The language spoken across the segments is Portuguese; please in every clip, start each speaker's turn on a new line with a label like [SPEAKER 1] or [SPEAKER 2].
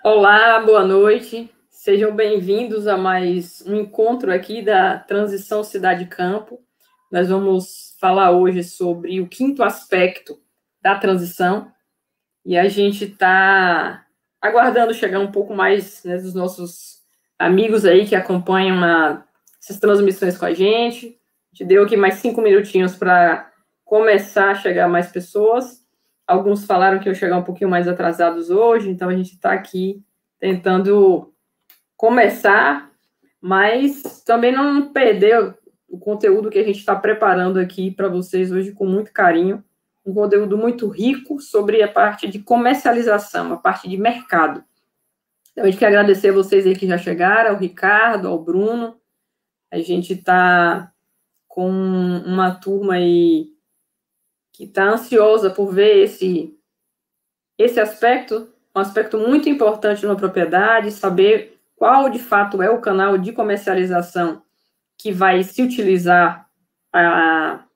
[SPEAKER 1] Olá, boa noite. Sejam bem-vindos a mais um encontro aqui da Transição Cidade-Campo. Nós vamos falar hoje sobre o quinto aspecto da transição e a gente está aguardando chegar um pouco mais, né, dos nossos amigos aí que acompanham essas transmissões com a gente. A gente deu aqui mais 5 minutinhos para começar a chegar mais pessoas. Alguns falaram que iam chegar um pouquinho mais atrasados hoje, então a gente está aqui tentando começar, mas também não perder o conteúdo que a gente está preparando aqui para vocês hoje com muito carinho. Um conteúdo muito rico sobre a parte de comercialização, a parte de mercado. Então, a gente quer agradecer a vocês aí que já chegaram, ao Ricardo, ao Bruno. A gente está com uma turma aí que está ansiosa por ver esse aspecto, um aspecto muito importante numa propriedade, saber qual de fato é o canal de comercialização que vai se utilizar para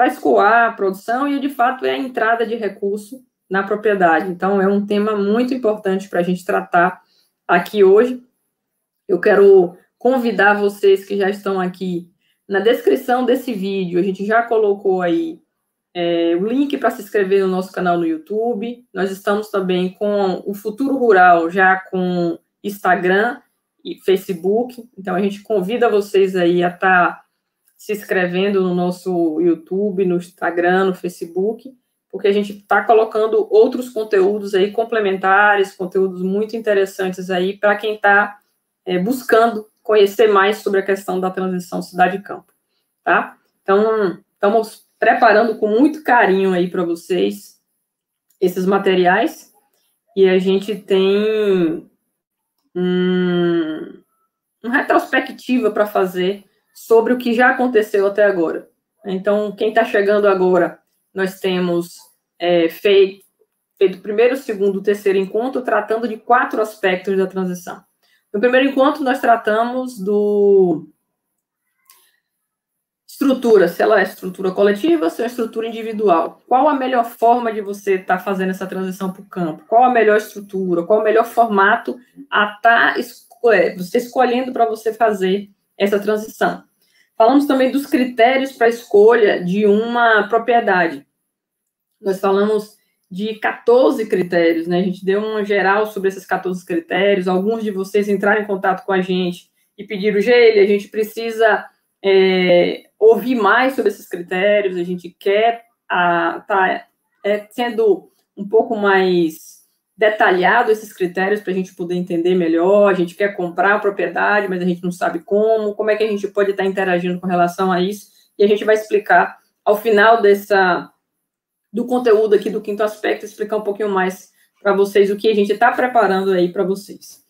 [SPEAKER 1] escoar a produção e de fato é a entrada de recurso na propriedade. Então, é um tema muito importante para a gente tratar aqui hoje. Eu quero convidar vocês que já estão aqui na descrição desse vídeo, a gente já colocou aí o link para se inscrever no nosso canal no YouTube. Nós estamos também com o Futuro Rural, já com Instagram e Facebook. Então, a gente convida vocês aí a estar se inscrevendo no nosso YouTube, no Instagram, no Facebook, porque a gente está colocando outros conteúdos aí complementares, conteúdos muito interessantes aí para quem está buscando conhecer mais sobre a questão da transição cidade-campo, tá? Então, estamos preparando com muito carinho aí para vocês esses materiais e a gente tem uma retrospectiva para fazer sobre o que já aconteceu até agora. Então, quem está chegando agora, nós temos feito o primeiro, segundo, terceiro encontro tratando de 4 aspectos da transição. No primeiro encontro, nós tratamos do estrutura, se ela é estrutura coletiva, se é estrutura individual. Qual a melhor forma de você estar fazendo essa transição para o campo? Qual a melhor estrutura? Qual o melhor formato a estar você escolhendo para você fazer essa transição? Falamos também dos critérios para a escolha de uma propriedade. Nós falamos de 14 critérios, né? A gente deu um geral sobre esses 14 critérios. Alguns de vocês entraram em contato com a gente e pediram, Geile, a gente precisa ouvir mais sobre esses critérios, a gente quer sendo um pouco mais detalhado esses critérios para a gente poder entender melhor, a gente quer comprar a propriedade, mas a gente não sabe como é que a gente pode estar interagindo com relação a isso, e a gente vai explicar ao final do conteúdo aqui do quinto aspecto, explicar um pouquinho mais para vocês o que a gente está preparando aí para vocês.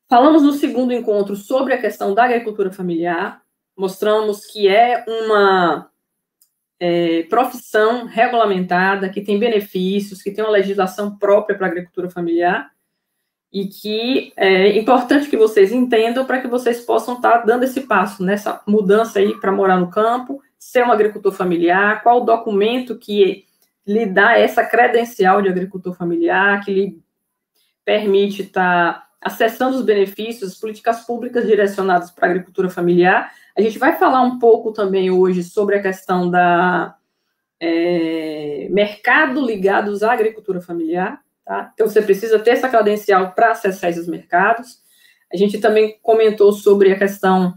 [SPEAKER 1] Falamos no segundo encontro sobre a questão da agricultura familiar, mostramos que é uma profissão regulamentada, que tem benefícios, que tem uma legislação própria para a agricultura familiar e que é importante que vocês entendam para que vocês possam estar dando esse passo, nessa mudança aí para morar no campo, ser um agricultor familiar, qual o documento que lhe dá essa credencial de agricultor familiar, que lhe permite estar acessando os benefícios, as políticas públicas direcionadas para a agricultura familiar. A gente vai falar um pouco também hoje sobre a questão da mercado ligados à agricultura familiar, tá? Então, você precisa ter essa credencial para acessar esses mercados. A gente também comentou sobre a questão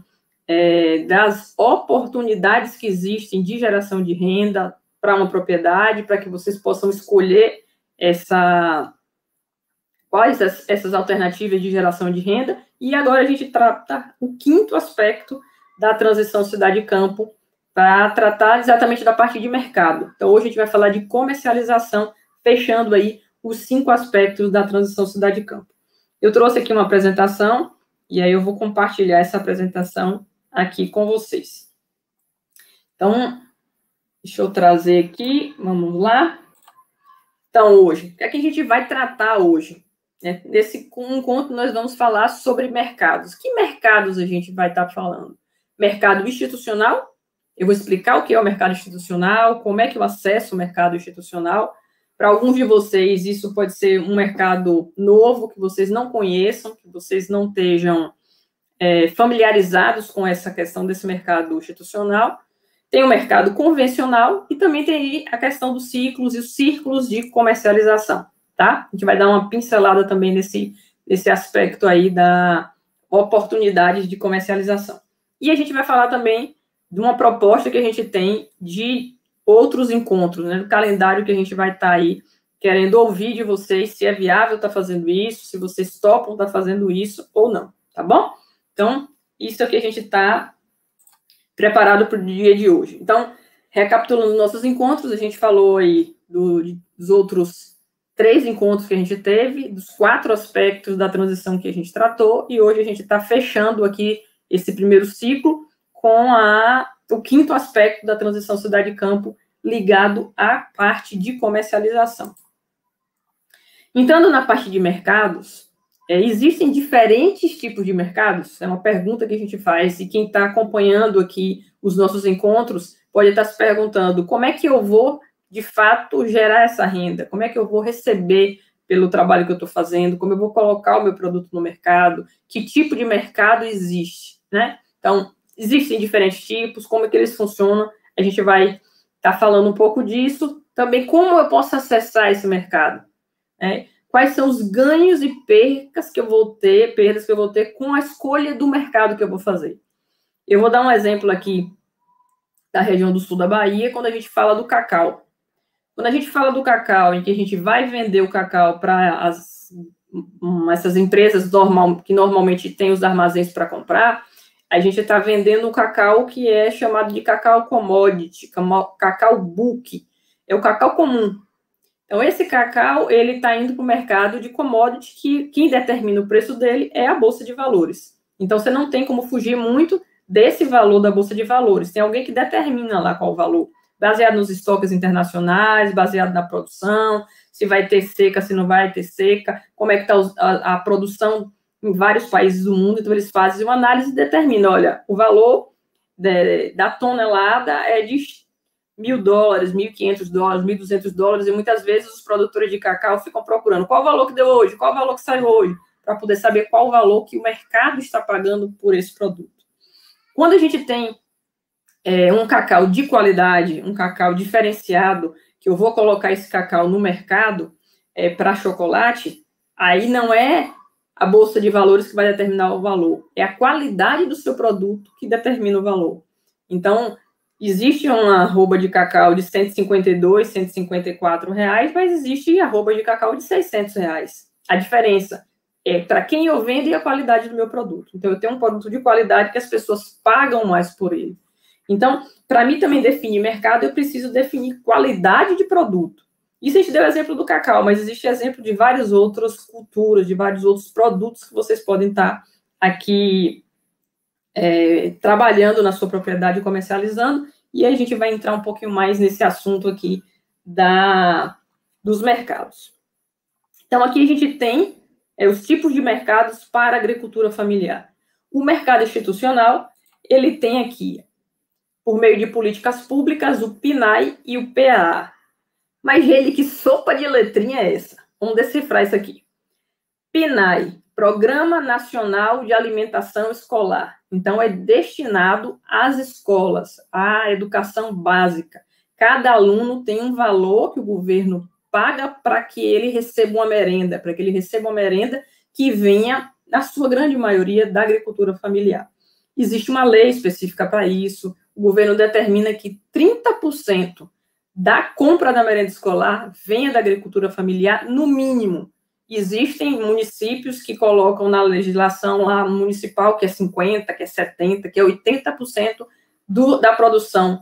[SPEAKER 1] das oportunidades que existem de geração de renda para uma propriedade, para que vocês possam escolher quais essas alternativas de geração de renda. E agora a gente trata o quinto aspecto da transição cidade-campo, para tratar exatamente da parte de mercado. Então, hoje a gente vai falar de comercialização, fechando aí os 5 aspectos da transição cidade-campo. Eu trouxe aqui uma apresentação, e aí eu vou compartilhar essa apresentação aqui com vocês. Então, deixa eu trazer aqui, vamos lá. Então, hoje, o que é que a gente vai tratar hoje? Nesse encontro, nós vamos falar sobre mercados. Que mercados a gente vai estar falando? Mercado institucional. Eu vou explicar o que é o mercado institucional, como é que eu acesso o mercado institucional. Para alguns de vocês, isso pode ser um mercado novo, que vocês não conheçam, que vocês não estejam familiarizados com essa questão desse mercado institucional. Tem o mercado convencional e também tem a questão dos ciclos e os círculos de comercialização, tá? A gente vai dar uma pincelada também nesse aspecto aí da oportunidade de comercialização. E a gente vai falar também de uma proposta que a gente tem de outros encontros, né? No calendário que a gente vai estar aí querendo ouvir de vocês se é viável estar fazendo isso, se vocês topam estar fazendo isso ou não, tá bom? Então, isso é o que a gente está preparado para o dia de hoje. Então, recapitulando nossos encontros, a gente falou aí dos outros 3 encontros que a gente teve, dos 4 aspectos da transição que a gente tratou, e hoje a gente está fechando aqui esse primeiro ciclo com o 5º aspecto da transição cidade-campo, ligado à parte de comercialização. Entrando na parte de mercados, existem diferentes tipos de mercados? É uma pergunta que a gente faz, e quem está acompanhando aqui os nossos encontros pode estar se perguntando como é que eu vou, de fato, gerar essa renda? Como é que eu vou receber pelo trabalho que eu estou fazendo? Como eu vou colocar o meu produto no mercado? Que tipo de mercado existe, né? Então, existem diferentes tipos, como é que eles funcionam? A gente vai estar falando um pouco disso. Também como eu posso acessar esse mercado, né? Quais são os ganhos e perdas que eu vou ter com a escolha do mercado que eu vou fazer. Eu vou dar um exemplo aqui da região do sul da Bahia, quando a gente fala do cacau. Quando a gente fala do cacau, em que a gente vai vender o cacau para essas empresas que normalmente têm os armazéns para comprar, a gente está vendendo o cacau que é chamado de cacau commodity, cacau bulk. É o cacau comum. Então, esse cacau, ele está indo para o mercado de commodity, que quem determina o preço dele é a Bolsa de Valores. Então, você não tem como fugir muito desse valor da Bolsa de Valores. Tem alguém que determina lá qual o valor, baseado nos estoques internacionais, baseado na produção, se vai ter seca, se não vai ter seca, como é que está a produção em vários países do mundo. Então, eles fazem uma análise e determinam, olha, o valor da tonelada é de $1.000, $1.500, $1.200, e muitas vezes os produtores de cacau ficam procurando qual o valor que deu hoje, qual o valor que saiu hoje, para poder saber qual o valor que o mercado está pagando por esse produto. Quando a gente tem um cacau de qualidade, um cacau diferenciado, que eu vou colocar esse cacau no mercado para chocolate, aí não é a Bolsa de Valores que vai determinar o valor, é a qualidade do seu produto que determina o valor. Então, existe uma arroba de cacau de R$152, R$154, mas existe arroba de cacau de R$600. A diferença é para quem eu vendo e a qualidade do meu produto. Então, eu tenho um produto de qualidade que as pessoas pagam mais por ele. Então, para mim também definir mercado, eu preciso definir qualidade de produto. Isso a gente deu exemplo do cacau, mas existe exemplo de várias outras culturas, de vários outros produtos que vocês podem estar aqui trabalhando na sua propriedade e comercializando, e aí a gente vai entrar um pouquinho mais nesse assunto aqui dos mercados. Então, aqui a gente tem os tipos de mercados para a agricultura familiar. O mercado institucional, ele tem aqui, por meio de políticas públicas, o PNAE e o PAA. Mas ele, que sopa de letrinha é essa? Vamos decifrar isso aqui. PNAE, Programa Nacional de Alimentação Escolar. Então, é destinado às escolas, à educação básica. Cada aluno tem um valor que o governo paga para que ele receba uma merenda, que venha, na sua grande maioria, da agricultura familiar. Existe uma lei específica para isso. O governo determina que 30% da compra da merenda escolar venha da agricultura familiar, no mínimo. Existem municípios que colocam na legislação lá municipal que é 50%, que é 70%, que é 80% da produção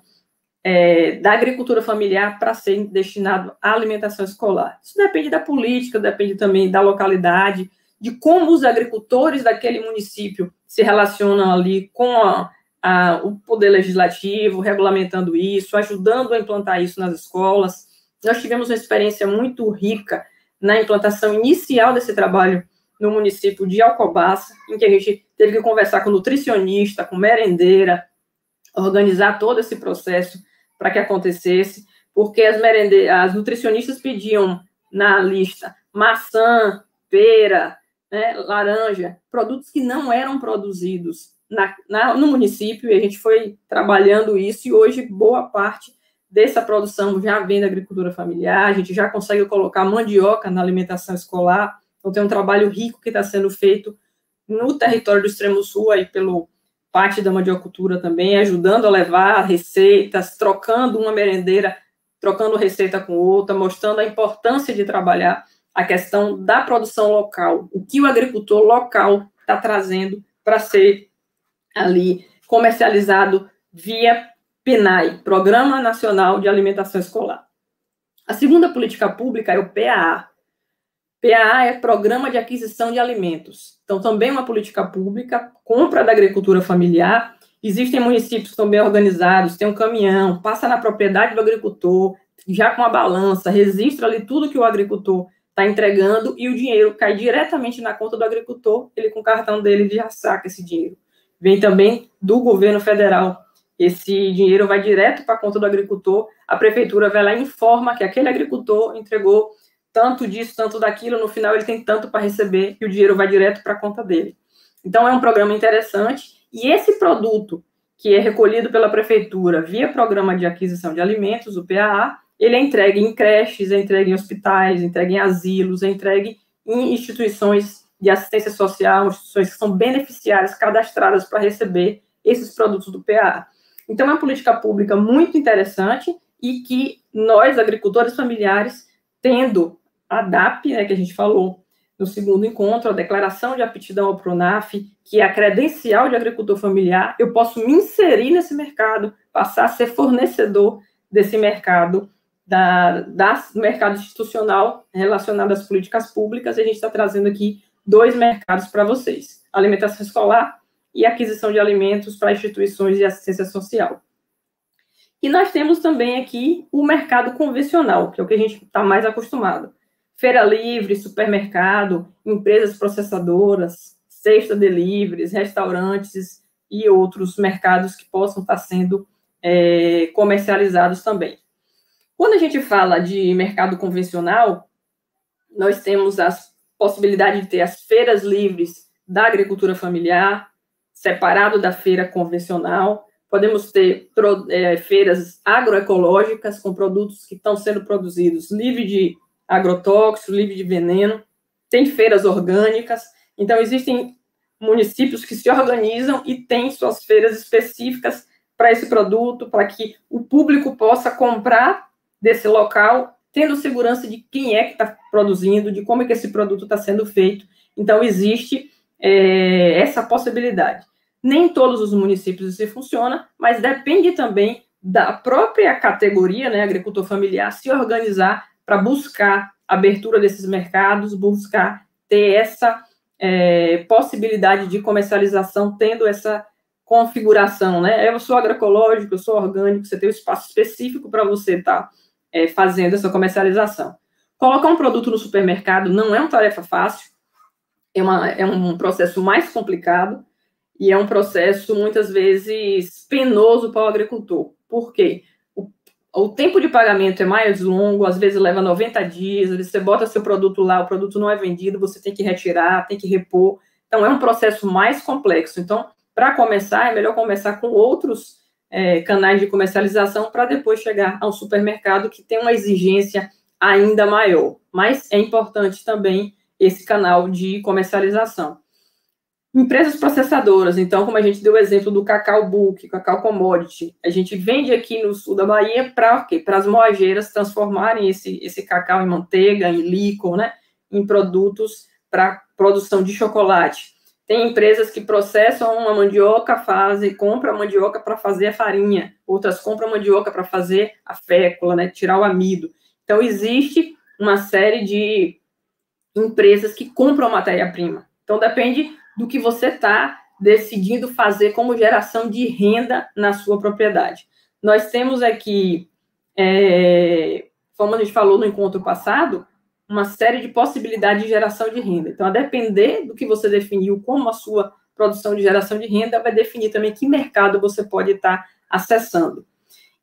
[SPEAKER 1] da agricultura familiar para ser destinado à alimentação escolar. Isso depende da política, depende também da localidade, de como os agricultores daquele município se relacionam ali com o poder legislativo, regulamentando isso, ajudando a implantar isso nas escolas. Nós tivemos uma experiência muito rica na implantação inicial desse trabalho no município de Alcobaça, em que a gente teve que conversar com nutricionista, com merendeira, organizar todo esse processo para que acontecesse, porque as nutricionistas pediam na lista maçã, pera, né, laranja, produtos que não eram produzidos no município, e a gente foi trabalhando isso, e hoje boa parte dessa produção já vem da agricultura familiar, a gente já consegue colocar mandioca na alimentação escolar, então tem um trabalho rico que está sendo feito no território do Extremo Sul, aí pelo parte da mandiocultura também, ajudando a levar receitas, trocando uma merendeira, trocando receita com outra, mostrando a importância de trabalhar a questão da produção local, o que o agricultor local está trazendo para ser ali comercializado via PNAE, Programa Nacional de Alimentação Escolar. A segunda política pública é o PAA. PAA é Programa de Aquisição de Alimentos. Então, também uma política pública, compra da agricultura familiar. Existem municípios também organizados, tem um caminhão, passa na propriedade do agricultor, já com a balança, registra ali tudo que o agricultor está entregando e o dinheiro cai diretamente na conta do agricultor, ele com o cartão dele já saca esse dinheiro. Vem também do governo federal. Esse dinheiro vai direto para a conta do agricultor, a prefeitura vai lá e informa que aquele agricultor entregou tanto disso, tanto daquilo, no final ele tem tanto para receber e o dinheiro vai direto para a conta dele. Então, é um programa interessante, e esse produto que é recolhido pela prefeitura via Programa de Aquisição de Alimentos, o PAA, ele é entregue em creches, é entregue em hospitais, é entregue em asilos, é entregue em instituições de assistência social, instituições que são beneficiárias cadastradas para receber esses produtos do PAA. Então, é uma política pública muito interessante e que nós, agricultores familiares, tendo a DAP, né, que a gente falou no segundo encontro, a Declaração de Aptidão ao PRONAF, que é a credencial de agricultor familiar, eu posso me inserir nesse mercado, passar a ser fornecedor desse mercado, do mercado institucional relacionado às políticas públicas, e a gente está trazendo aqui 2 mercados para vocês, alimentação escolar e aquisição de alimentos para instituições de assistência social. E nós temos também aqui o mercado convencional, que é o que a gente está mais acostumado. Feira livre, supermercado, empresas processadoras, cesta deliveries, restaurantes e outros mercados que possam estar sendo comercializados também. Quando a gente fala de mercado convencional, nós temos a possibilidade de ter as feiras livres da agricultura familiar, separado da feira convencional. Podemos ter feiras agroecológicas com produtos que estão sendo produzidos livre de agrotóxicos, livre de veneno. Tem feiras orgânicas. Então, existem municípios que se organizam e têm suas feiras específicas para esse produto, para que o público possa comprar desse local, tendo segurança de quem é que está produzindo, de como é que esse produto está sendo feito. Então, existe essa possibilidade. Nem todos os municípios isso funciona, mas depende também da própria categoria, né, agricultor familiar, se organizar para buscar a abertura desses mercados, buscar ter essa possibilidade de comercialização, tendo essa configuração, né? Eu sou agroecológico, eu sou orgânico, você tem um espaço específico para você estar fazendo essa comercialização. Colocar um produto no supermercado não é uma tarefa fácil, é um processo mais complicado e é um processo, muitas vezes, penoso para o agricultor. Por quê? O tempo de pagamento é mais longo, às vezes leva 90 dias, às vezes você bota seu produto lá, o produto não é vendido, você tem que retirar, tem que repor. Então, é um processo mais complexo. Então, para começar, é melhor começar com outros canais de comercialização para depois chegar a um supermercado que tem uma exigência ainda maior. Mas é importante também esse canal de comercialização. Empresas processadoras, então, como a gente deu o exemplo do cacau bulk, cacau commodity, a gente vende aqui no sul da Bahia para o quê? Para as moageiras transformarem esse cacau em manteiga, em líquor, né? Em produtos para produção de chocolate. Tem empresas que processam uma mandioca, compram a mandioca para fazer a farinha, outras compram a mandioca para fazer a fécula, né? Tirar o amido. Então, existe uma série de empresas que compram matéria-prima. Então, depende do que você está decidindo fazer como geração de renda na sua propriedade. Nós temos aqui, como a gente falou no encontro passado, uma série de possibilidades de geração de renda. Então, a depender do que você definiu como a sua produção de geração de renda, vai definir também que mercado você pode estar acessando.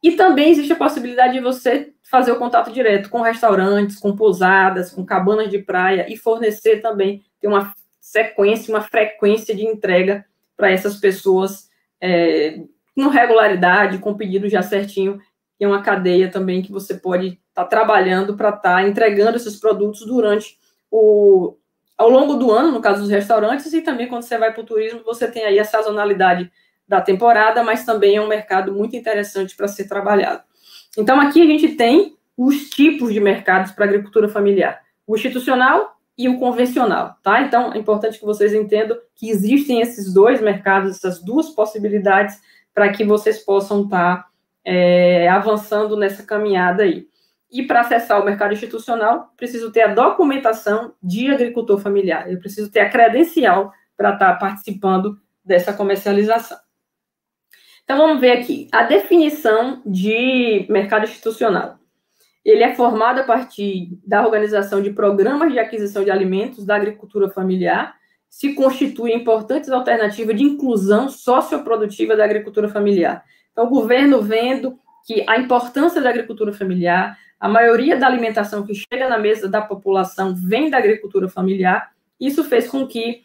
[SPEAKER 1] E também existe a possibilidade de você fazer o contato direto com restaurantes, com pousadas, com cabanas de praia e fornecer também, ter uma sequência, uma frequência de entrega para essas pessoas com regularidade, com pedido já certinho. Tem uma cadeia também que você pode estar trabalhando para estar entregando esses produtos durante ao longo do ano, no caso dos restaurantes, e também quando você vai para o turismo, você tem aí a sazonalidade da temporada, mas também é um mercado muito interessante para ser trabalhado. Então, aqui a gente tem os tipos de mercados para agricultura familiar, o institucional e o convencional, tá? Então, é importante que vocês entendam que existem esses dois mercados, essas duas possibilidades, para que vocês possam estar avançando nessa caminhada aí. E para acessar o mercado institucional, preciso ter a documentação de agricultor familiar, eu preciso ter a credencial para estar participando dessa comercialização. Então, vamos ver aqui. A definição de mercado institucional. Ele é formado a partir da organização de programas de aquisição de alimentos da agricultura familiar, se constitui importantes alternativas de inclusão socioprodutiva da agricultura familiar. Então, o governo vendo que a importância da agricultura familiar, a maioria da alimentação que chega na mesa da população vem da agricultura familiar, isso fez com que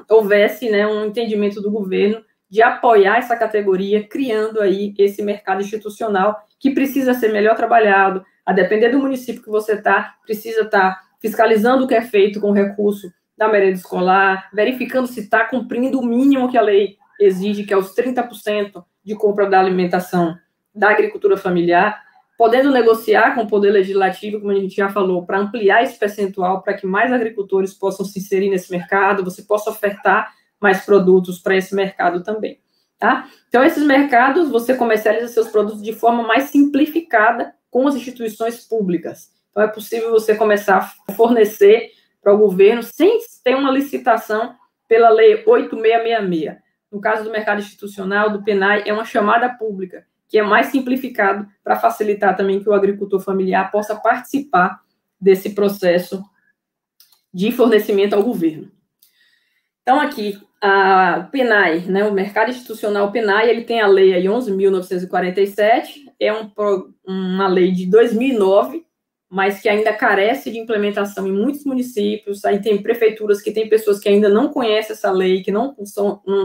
[SPEAKER 1] houvesse um entendimento do governo de apoiar essa categoria, criando aí esse mercado institucional que precisa ser melhor trabalhado, a depender do município que você está, precisa estar fiscalizando o que é feito com o recurso da merenda escolar, verificando se está cumprindo o mínimo que a lei exige, que é os 30% de compra da alimentação da agricultura familiar, podendo negociar com o Poder Legislativo, como a gente já falou, para ampliar esse percentual, para que mais agricultores possam se inserir nesse mercado, você possa ofertar mais produtos para esse mercado também, tá? Então, esses mercados, você comercializa seus produtos de forma mais simplificada com as instituições públicas. Então, é possível você começar a fornecer para o governo sem ter uma licitação pela Lei 8666. No caso do mercado institucional, do PNAE, é uma chamada pública, que é mais simplificado para facilitar também que o agricultor familiar possa participar desse processo de fornecimento ao governo. Então, aqui, a PNAE, o mercado institucional PNAE, ele tem a lei aí 11.947, é uma lei de 2009, mas que ainda carece de implementação em muitos municípios. Aí tem prefeituras que tem pessoas que ainda não conhecem essa lei, que não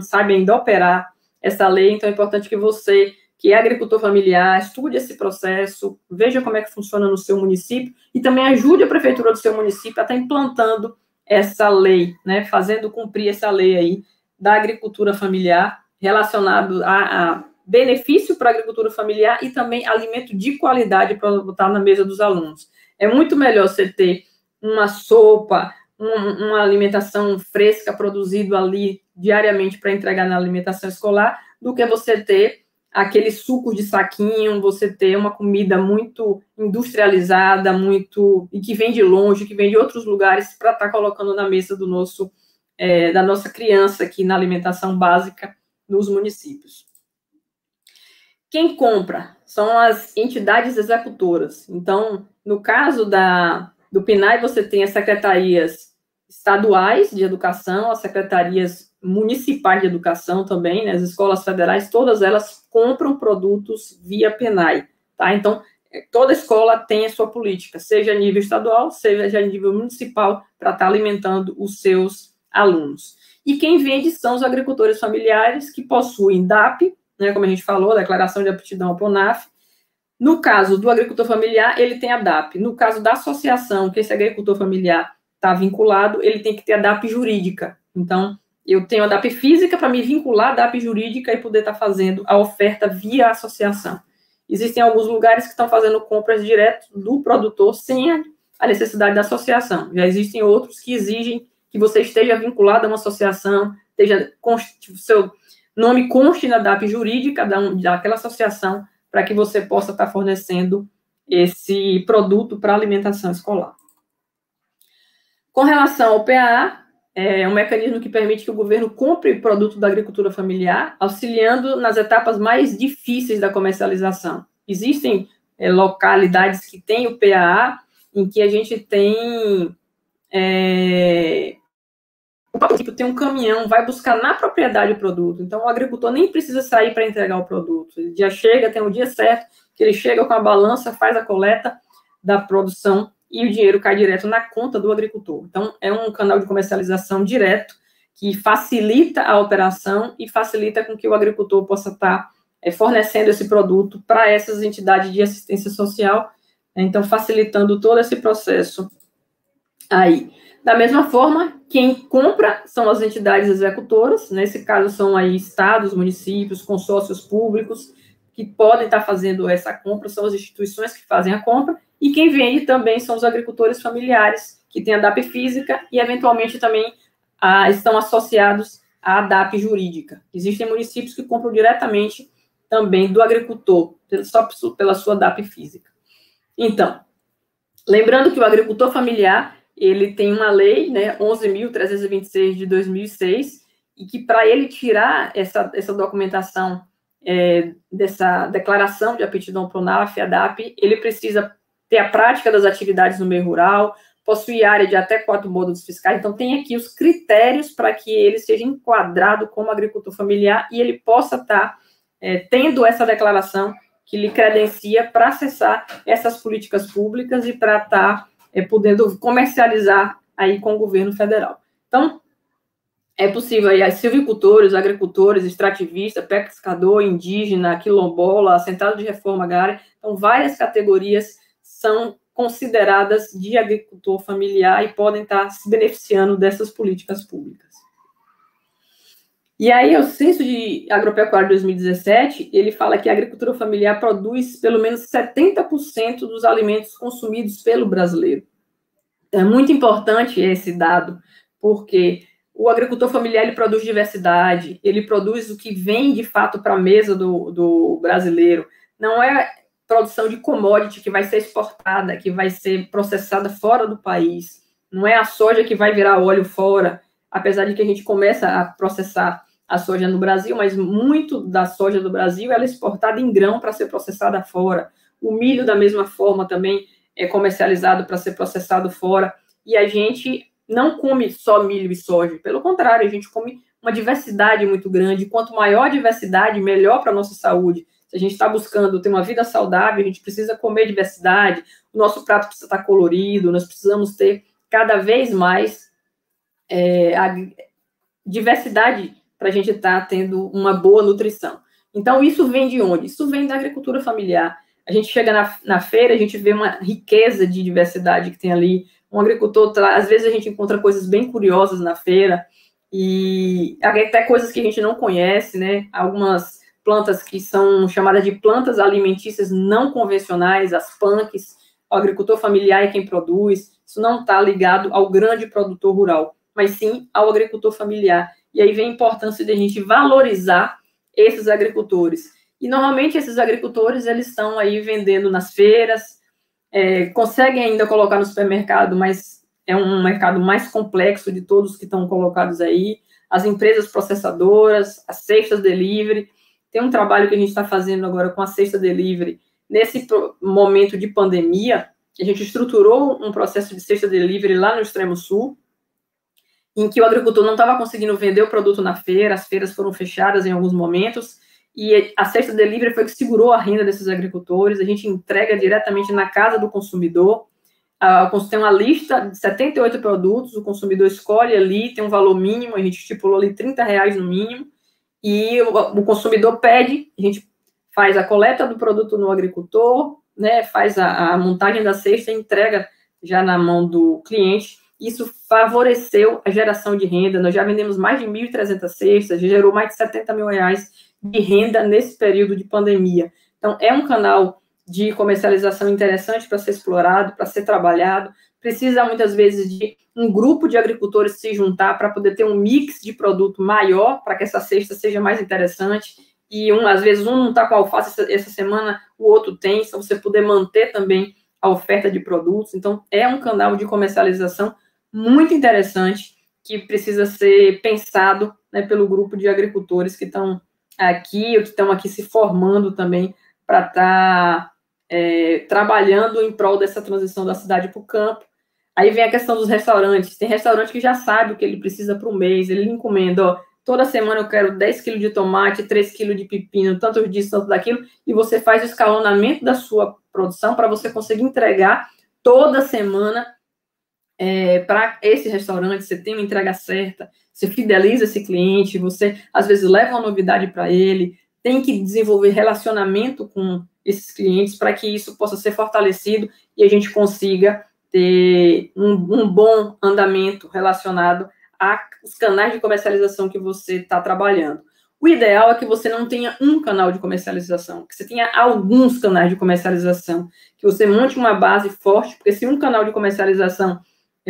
[SPEAKER 1] sabem ainda operar essa lei. Então, é importante que você, que é agricultor familiar, estude esse processo, veja como é que funciona no seu município e também ajude a prefeitura do seu município a estar implantando essa lei, fazendo cumprir essa lei aí da agricultura familiar, relacionado a benefício para a agricultura familiar e também alimento de qualidade para botar na mesa dos alunos. É muito melhor você ter uma sopa, uma alimentação fresca produzida ali diariamente para entregar na alimentação escolar, do que você ter aqueles sucos de saquinho, você ter uma comida muito industrializada, e que vem de longe, que vem de outros lugares, para estar colocando na mesa da nossa criança aqui na alimentação básica nos municípios. Quem compra são as entidades executoras. Então, no caso do PNAE, você tem as secretarias estaduais de educação, as secretarias municipais de educação também, as escolas federais, todas elas compram produtos via PNAE, tá? Então, toda escola tem a sua política, seja a nível estadual, seja a nível municipal, para estar alimentando os seus alunos. E quem vende são os agricultores familiares que possuem DAP, como a gente falou, Declaração de Aptidão ao PRONAF. No caso do agricultor familiar, ele tem a DAP. No caso da associação, que esse agricultor familiar está vinculado, ele tem que ter a DAP jurídica. Então, eu tenho a DAP física para me vincular à DAP jurídica e poder estar fazendo a oferta via associação. Existem alguns lugares que estão fazendo compras direto do produtor sem a necessidade da associação. Já existem outros que exigem que você esteja vinculado a uma associação, o seu nome conste na DAP jurídica daquela associação, para que você possa estar fornecendo esse produto para alimentação escolar. Com relação ao PAA, é um mecanismo que permite que o governo compre produto da agricultura familiar, auxiliando nas etapas mais difíceis da comercialização. Existem localidades que têm o PAA, em que a gente tem o município tem um caminhão, vai buscar na propriedade o produto. Então, o agricultor nem precisa sair para entregar o produto. Ele já chega, tem um dia certo, que ele chega com a balança, faz a coleta da produção e o dinheiro cai direto na conta do agricultor. Então, é um canal de comercialização direto que facilita a operação e facilita com que o agricultor possa estar fornecendo esse produto para essas entidades de assistência social, então facilitando todo esse processo aí. Da mesma forma, quem compra são as entidades executoras, nesse caso são aí estados, municípios, consórcios públicos, que podem estar fazendo essa compra, são as instituições que fazem a compra, e quem vende também são os agricultores familiares, que têm a DAP física e, eventualmente, também estão associados à DAP jurídica. Existem municípios que compram diretamente também do agricultor, só pela sua DAP física. Então, lembrando que o agricultor familiar, ele tem uma lei, né, 11.326 de 2006, e que para ele tirar essa documentação, dessa declaração de aptidão PRONAF, a DAP, ele precisa ter a prática das atividades no meio rural, possuir área de até 4 módulos fiscais. Então, tem aqui os critérios para que ele seja enquadrado como agricultor familiar e ele possa estar tendo essa declaração que lhe credencia para acessar essas políticas públicas e para estar podendo comercializar aí com o governo federal. Então, é possível aí, silvicultores, agricultores, extrativistas, pescador, indígena, quilombola, assentado de reforma agrária, então várias categorias são consideradas de agricultor familiar e podem estar se beneficiando dessas políticas públicas. E aí, o Censo de Agropecuária de 2017, ele fala que a agricultura familiar produz pelo menos 70% dos alimentos consumidos pelo brasileiro. É muito importante esse dado, porque o agricultor familiar, ele produz diversidade, ele produz o que vem, de fato, para a mesa do brasileiro. Não é produção de commodity que vai ser exportada, que vai ser processada fora do país. Não é a soja que vai virar óleo fora, apesar de que a gente começa a processar a soja no Brasil, mas muito da soja do Brasil ela é exportada em grão para ser processada fora. O milho, da mesma forma, também é comercializado para ser processado fora. E a gente não come só milho e soja. Pelo contrário, a gente come uma diversidade muito grande. Quanto maior a diversidade, melhor para a nossa saúde. Se a gente está buscando ter uma vida saudável, a gente precisa comer diversidade. O nosso prato precisa estar colorido. Nós precisamos ter cada vez mais a diversidade para a gente estar tendo uma boa nutrição. Então, isso vem de onde? Isso vem da agricultura familiar. A gente chega na feira, a gente vê uma riqueza de diversidade que tem ali. Um agricultor, às vezes a gente encontra coisas bem curiosas na feira, e até coisas que a gente não conhece, né? Algumas plantas que são chamadas de plantas alimentícias não convencionais, as punks. O agricultor familiar é quem produz. Isso não está ligado ao grande produtor rural, mas sim ao agricultor familiar. E aí vem a importância de a gente valorizar esses agricultores. E, normalmente, esses agricultores, eles estão aí vendendo nas feiras, conseguem ainda colocar no supermercado, mas é um mercado mais complexo de todos que estão colocados aí. As empresas processadoras, as cestas delivery. Tem um trabalho que a gente está fazendo agora com a cesta delivery. Nesse momento de pandemia, a gente estruturou um processo de cesta delivery lá no Extremo Sul, em que o agricultor não estava conseguindo vender o produto na feira, as feiras foram fechadas em alguns momentos, e a cesta delivery foi que segurou a renda desses agricultores. A gente entrega diretamente na casa do consumidor. Tem uma lista de 78 produtos, o consumidor escolhe ali, tem um valor mínimo, a gente estipulou ali R$30 no mínimo, e o consumidor pede, a gente faz a coleta do produto no agricultor, né, faz a montagem da cesta e entrega já na mão do cliente. Isso favoreceu a geração de renda. Nós já vendemos mais de 1.300 cestas, gerou mais de R$70 mil de renda nesse período de pandemia. Então, é um canal de comercialização interessante para ser explorado, para ser trabalhado. Precisa, muitas vezes, de um grupo de agricultores se juntar para poder ter um mix de produto maior, para que essa cesta seja mais interessante. E, às vezes, um não está com alface essa semana, o outro tem, então você poder manter também a oferta de produtos. Então, é um canal de comercialização muito interessante, que precisa ser pensado, né, pelo grupo de agricultores que estão aqui, ou que estão aqui se formando também para estar trabalhando em prol dessa transição da cidade para o campo. Aí vem a questão dos restaurantes. Tem restaurante que já sabe o que ele precisa para o mês, ele encomenda, ó, toda semana eu quero 10 quilos de tomate, 3 quilos de pepino, tantos disso, tanto daquilo, e você faz o escalonamento da sua produção para você conseguir entregar toda semana para esse restaurante. Você tem uma entrega certa, você fideliza esse cliente, você, às vezes, leva uma novidade para ele, tem que desenvolver relacionamento com esses clientes para que isso possa ser fortalecido e a gente consiga ter um bom andamento relacionado aos canais de comercialização que você está trabalhando. O ideal é que você não tenha um canal de comercialização, que você tenha alguns canais de comercialização, que você monte uma base forte, porque se um canal de comercialização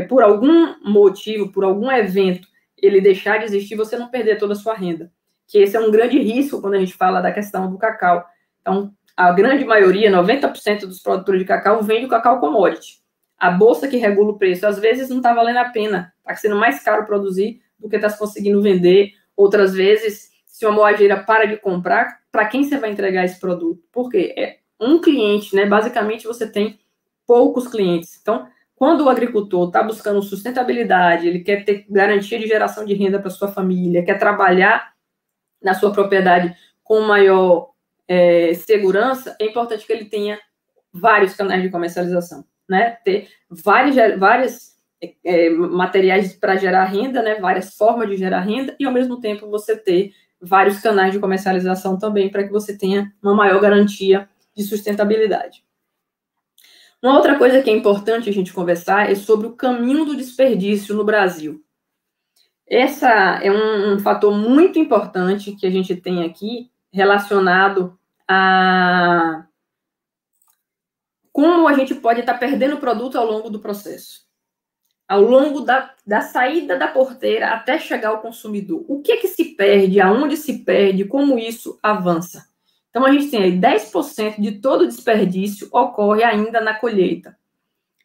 [SPEAKER 1] por algum motivo, por algum evento, ele deixar de existir, você não perder toda a sua renda. Que esse é um grande risco quando a gente fala da questão do cacau. Então, a grande maioria, 90% dos produtores de cacau, vende o cacau commodity. A bolsa que regula o preço, às vezes não está valendo a pena, está sendo mais caro produzir do que está conseguindo vender. Outras vezes, se uma moageira para de comprar, para quem você vai entregar esse produto? Por quê? É um cliente, né? Basicamente, você tem poucos clientes. Então, quando o agricultor está buscando sustentabilidade, ele quer ter garantia de geração de renda para sua família, quer trabalhar na sua propriedade com maior segurança, é importante que ele tenha vários canais de comercialização, né? Ter vários materiais para gerar renda, né? Várias formas de gerar renda e, ao mesmo tempo, você ter vários canais de comercialização também para que você tenha uma maior garantia de sustentabilidade. Uma outra coisa que é importante a gente conversar é sobre o caminho do desperdício no Brasil. Essa é um fator muito importante que a gente tem aqui relacionado a como a gente pode estar perdendo o produto ao longo do processo. Ao longo da saída da porteira até chegar ao consumidor. O que é que se perde, aonde se perde, como isso avança. Então, a gente tem aí 10% de todo o desperdício ocorre ainda na colheita.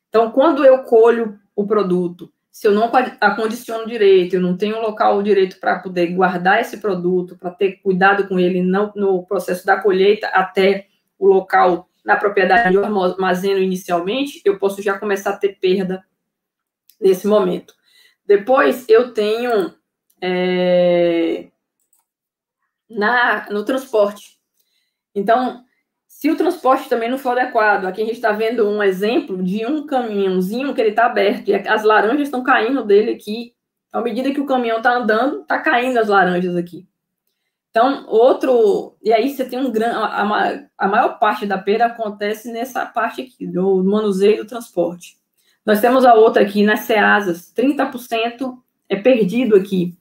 [SPEAKER 1] Então, quando eu colho o produto, se eu não acondiciono direito, eu não tenho um local direito para poder guardar esse produto, para ter cuidado com ele no processo da colheita até o local na propriedade onde eu armazeno inicialmente, eu posso já começar a ter perda nesse momento. Depois, eu tenho no transporte. Então, se o transporte também não for adequado, aqui a gente está vendo um exemplo de um caminhãozinho que ele está aberto, e as laranjas estão caindo dele aqui. À medida que o caminhão está andando, está caindo as laranjas aqui. Então, e aí você tem a maior parte da perda acontece nessa parte aqui, do manuseio do transporte. Nós temos a outra aqui nas ceasas, 30% é perdido aqui.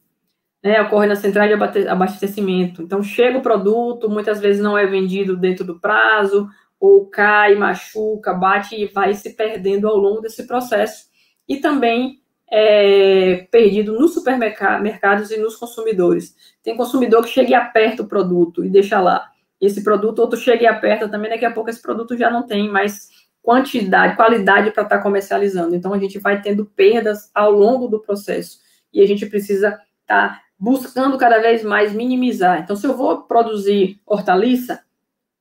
[SPEAKER 1] Ocorre na central de abastecimento. Então, chega o produto, muitas vezes não é vendido dentro do prazo, ou cai, machuca, bate e vai se perdendo ao longo desse processo. E também é perdido nos supermercados e nos consumidores. Tem consumidor que chega e aperta o produto e deixa lá. Esse produto, outro chega e aperta também, daqui a pouco esse produto já não tem mais qualidade para estar comercializando. Então, a gente vai tendo perdas ao longo do processo. E a gente precisa estar buscando cada vez mais minimizar. Então, se eu vou produzir hortaliça,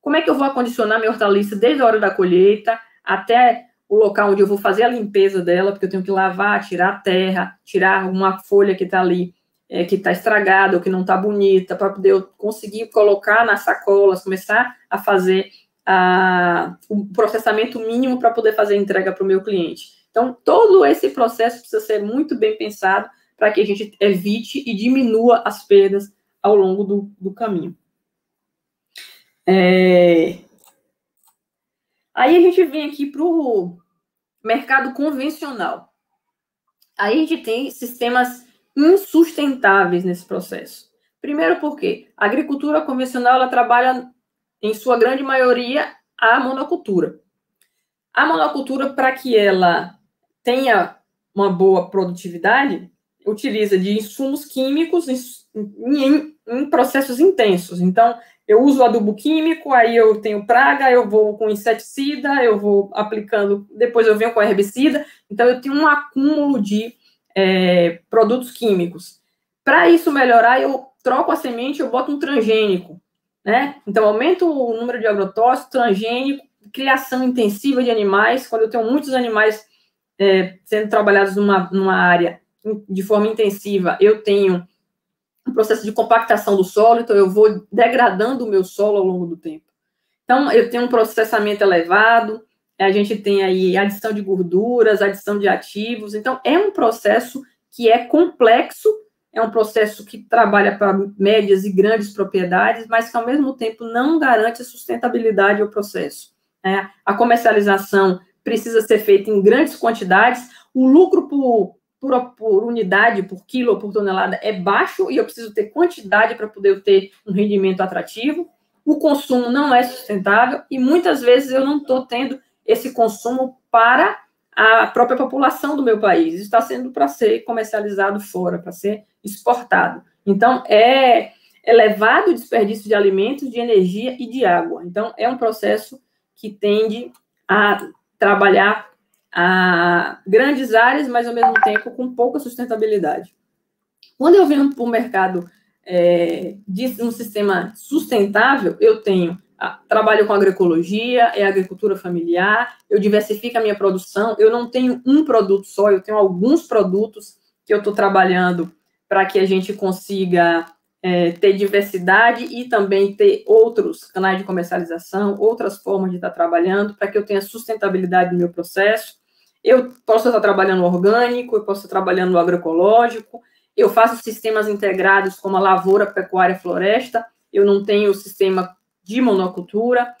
[SPEAKER 1] como é que eu vou acondicionar minha hortaliça desde a hora da colheita até o local onde eu vou fazer a limpeza dela, porque eu tenho que lavar, tirar a terra, tirar uma folha que está ali, que está estragada ou que não está bonita, para poder eu conseguir colocar nas sacolas, começar a fazer o processamento mínimo para poder fazer a entrega para o meu cliente. Então, todo esse processo precisa ser muito bem pensado para que a gente evite e diminua as perdas ao longo do caminho. Aí a gente vem aqui para o mercado convencional. Aí a gente tem sistemas insustentáveis nesse processo. Primeiro porque a agricultura convencional ela trabalha, em sua grande maioria, a monocultura. A monocultura, para que ela tenha uma boa produtividade, utiliza de insumos químicos em processos intensos. Então, eu uso adubo químico, aí eu tenho praga, eu vou com inseticida, eu vou aplicando, depois eu venho com herbicida. Então, eu tenho um acúmulo de produtos químicos. Para isso melhorar, eu troco a semente, eu boto um transgênico, né? Então, aumento o número de agrotóxicos, transgênico, criação intensiva de animais. Quando eu tenho muitos animais sendo trabalhados numa área de forma intensiva, eu tenho um processo de compactação do solo, então eu vou degradando o meu solo ao longo do tempo. Então, eu tenho um processamento elevado, a gente tem aí adição de gorduras, adição de ativos, então é um processo que é complexo, é um processo que trabalha para médias e grandes propriedades, mas que, ao mesmo tempo, não garante a sustentabilidade ao processo. A comercialização precisa ser feita em grandes quantidades, o lucro por unidade, por quilo ou por tonelada é baixo e eu preciso ter quantidade para poder ter um rendimento atrativo. O consumo não é sustentável e muitas vezes eu não estou tendo esse consumo para a própria população do meu país. Isso está sendo para ser comercializado fora, para ser exportado. Então, é elevado o desperdício de alimentos, de energia e de água. Então, é um processo que tende a trabalhar a grandes áreas, mas ao mesmo tempo com pouca sustentabilidade. Quando eu venho para o mercado de um sistema sustentável, eu trabalho com agroecologia, é agricultura familiar, eu diversifico a minha produção, eu não tenho um produto só, eu tenho alguns produtos que eu estou trabalhando para que a gente consiga ter diversidade e também ter outros canais de comercialização, outras formas de estar trabalhando, para que eu tenha sustentabilidade no meu processo. Eu posso estar trabalhando orgânico, eu posso estar trabalhando agroecológico, eu faço sistemas integrados como a lavoura, pecuária, floresta, eu não tenho sistema de monocultura,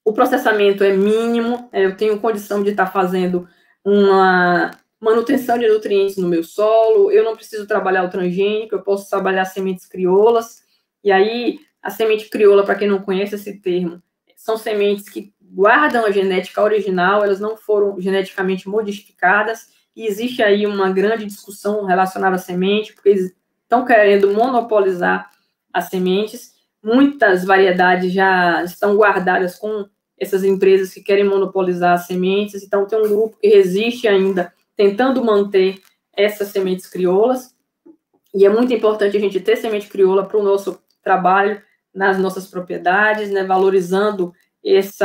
[SPEAKER 1] o processamento é mínimo, eu tenho condição de estar fazendo uma manutenção de nutrientes no meu solo, eu não preciso trabalhar o transgênico, eu posso trabalhar sementes crioulas, e aí a semente crioula, para quem não conhece esse termo, são sementes que guardam a genética original, elas não foram geneticamente modificadas, e existe aí uma grande discussão relacionada à semente, porque eles estão querendo monopolizar as sementes. Muitas variedades já estão guardadas com essas empresas que querem monopolizar as sementes, então tem um grupo que resiste ainda, tentando manter essas sementes crioulas, e é muito importante a gente ter semente crioula para o nosso trabalho nas nossas propriedades, né, valorizando esse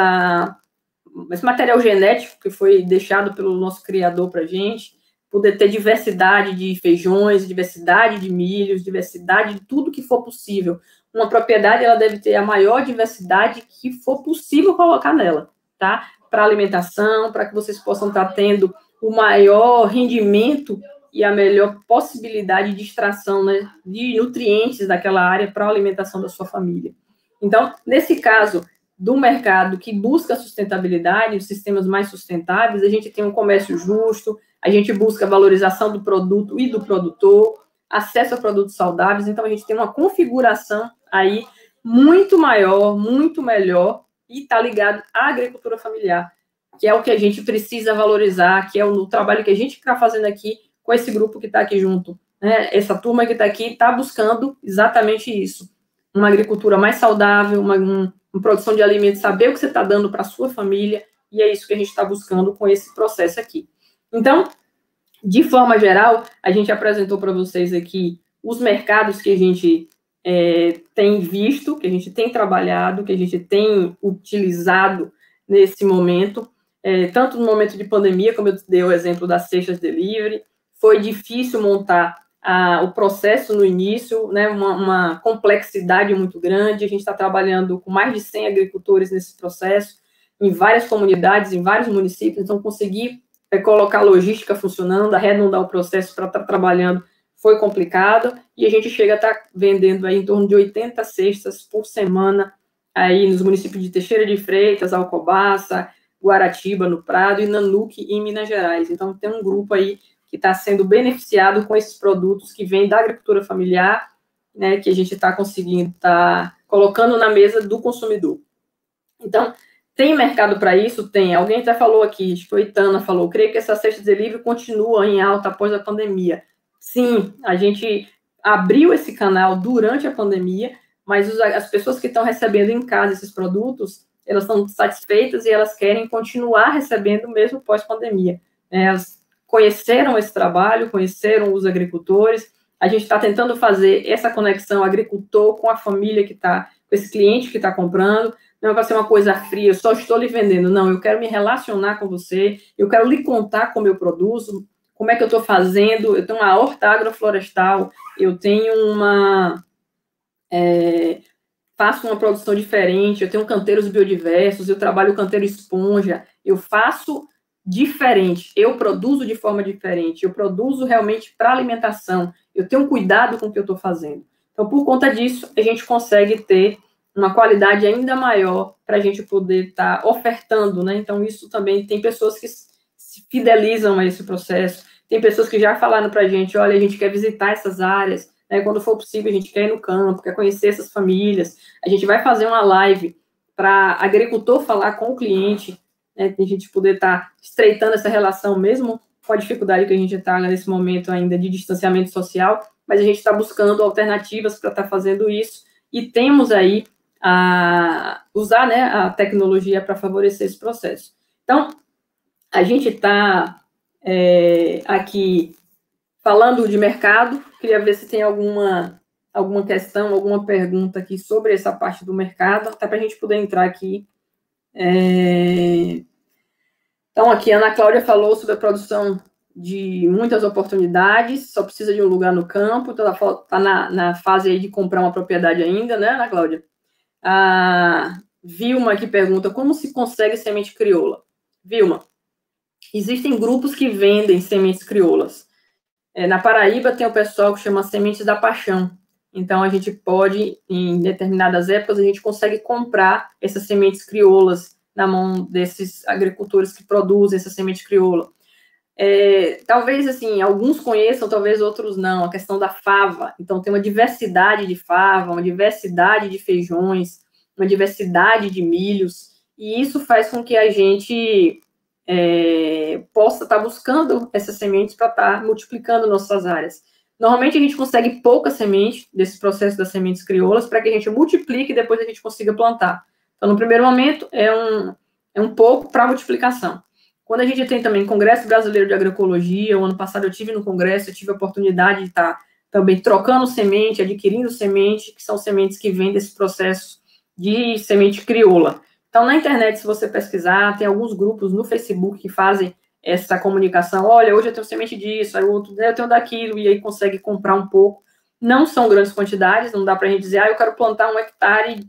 [SPEAKER 1] material genético que foi deixado pelo nosso criador para a gente, poder ter diversidade de feijões, diversidade de milhos, diversidade de tudo que for possível. Uma propriedade, ela deve ter a maior diversidade que for possível colocar nela, tá? Para alimentação, para que vocês possam estar tendo o maior rendimento e a melhor possibilidade de extração, né, de nutrientes daquela área para a alimentação da sua família. Então, nesse caso do mercado que busca sustentabilidade, os sistemas mais sustentáveis, a gente tem um comércio justo, a gente busca a valorização do produto e do produtor, acesso a produtos saudáveis, então a gente tem uma configuração aí muito maior, muito melhor, e está ligado à agricultura familiar, que é o que a gente precisa valorizar, que é o trabalho que a gente está fazendo aqui com esse grupo que está aqui junto, né? Essa turma que está aqui está buscando exatamente isso, uma agricultura mais saudável, uma produção de alimentos, saber o que você está dando para a sua família, e é isso que a gente está buscando com esse processo aqui. Então, de forma geral, a gente apresentou para vocês aqui os mercados que a gente tem visto, que a gente tem trabalhado, que a gente tem utilizado nesse momento, tanto no momento de pandemia, como eu dei o exemplo das cestas delivery, foi difícil montar o processo no início, né, uma complexidade muito grande, a gente está trabalhando com mais de 100 agricultores nesse processo, em várias comunidades, em vários municípios, então conseguir colocar a logística funcionando, arredondar o processo para estar trabalhando foi complicado, e a gente chega a estar vendendo aí em torno de 80 cestas por semana aí nos municípios de Teixeira de Freitas, Alcobaça, Guaratiba, no Prado, e Nanuque, em Minas Gerais. Então, tem um grupo aí que está sendo beneficiado com esses produtos que vêm da agricultura familiar, né, que a gente está conseguindo estar colocando na mesa do consumidor. Então, tem mercado para isso? Tem. Alguém já falou aqui, acho que foi Itana falou, creio que essa cesta de delivery continua em alta após a pandemia. Sim, a gente abriu esse canal durante a pandemia, mas as pessoas que estão recebendo em casa esses produtos, elas estão satisfeitas e elas querem continuar recebendo mesmo pós-pandemia. Elas conheceram esse trabalho, conheceram os agricultores, a gente está tentando fazer essa conexão agricultor com a família que está, com esse cliente que está comprando, não é para ser uma coisa fria, eu só estou lhe vendendo. Não, eu quero me relacionar com você, eu quero lhe contar como eu produzo, como é que eu estou fazendo. Eu tenho uma horta agroflorestal, eu tenho faço uma produção diferente, eu tenho canteiros biodiversos, eu trabalho canteiro esponja, eu faço diferente, eu produzo de forma diferente, eu produzo realmente para alimentação, eu tenho cuidado com o que eu estou fazendo. Então, por conta disso, a gente consegue ter uma qualidade ainda maior para a gente poder estar ofertando, né? Então, isso também tem pessoas que se fidelizam a esse processo, tem pessoas que já falaram para a gente, olha, a gente quer visitar essas áreas, né? Quando for possível, a gente quer ir no campo, quer conhecer essas famílias, a gente vai fazer uma live para agricultor falar com o cliente, né? A gente poder estar estreitando essa relação, mesmo com a dificuldade que a gente está nesse momento ainda de distanciamento social, mas a gente está buscando alternativas para estar fazendo isso, e temos aí usar, né, a tecnologia para favorecer esse processo. Então, a gente está aqui falando de mercado, queria ver se tem alguma questão, alguma pergunta aqui sobre essa parte do mercado, até para a gente poder entrar aqui. Então, aqui a Ana Cláudia falou sobre a produção de muitas oportunidades, só precisa de um lugar no campo, então ela está na fase aí de comprar uma propriedade ainda, né, Ana Cláudia? A Vilma aqui pergunta, como se consegue semente crioula? Vilma, existem grupos que vendem sementes crioulas. Na Paraíba tem o pessoal que chama Sementes da Paixão. Então, a gente pode, em determinadas épocas, a gente consegue comprar essas sementes crioulas na mão desses agricultores que produzem essa semente crioula. Talvez, assim, alguns conheçam, talvez outros não, a questão da fava. Então, tem uma diversidade de fava, uma diversidade de feijões, uma diversidade de milhos, e isso faz com que a gente possa estar buscando essas sementes para estar multiplicando nossas áreas. Normalmente, a gente consegue pouca semente desse processo das sementes crioulas para que a gente multiplique e depois a gente consiga plantar. Então, no primeiro momento, é um pouco para multiplicação. Quando a gente tem também Congresso Brasileiro de Agroecologia, o ano passado eu tive no Congresso, eu tive a oportunidade de estar também trocando semente, adquirindo semente, que são sementes que vêm desse processo de semente crioula. Então, na internet, se você pesquisar, tem alguns grupos no Facebook que fazem essa comunicação. Olha, hoje eu tenho semente disso, aí outro, eu tenho daquilo, e aí consegue comprar um pouco. Não são grandes quantidades, não dá para a gente dizer, eu quero plantar 1 hectare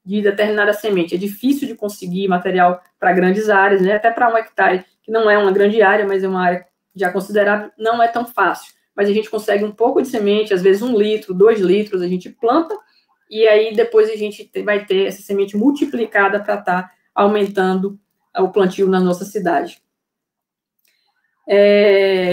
[SPEAKER 1] de determinada semente. É difícil de conseguir material para grandes áreas, né? Até para 1 hectare, que não é uma grande área, mas é uma área já considerável, não é tão fácil. Mas a gente consegue um pouco de semente, às vezes 1 litro, 2 litros, a gente planta, e aí depois a gente vai ter essa semente multiplicada para estar aumentando o plantio na nossa cidade.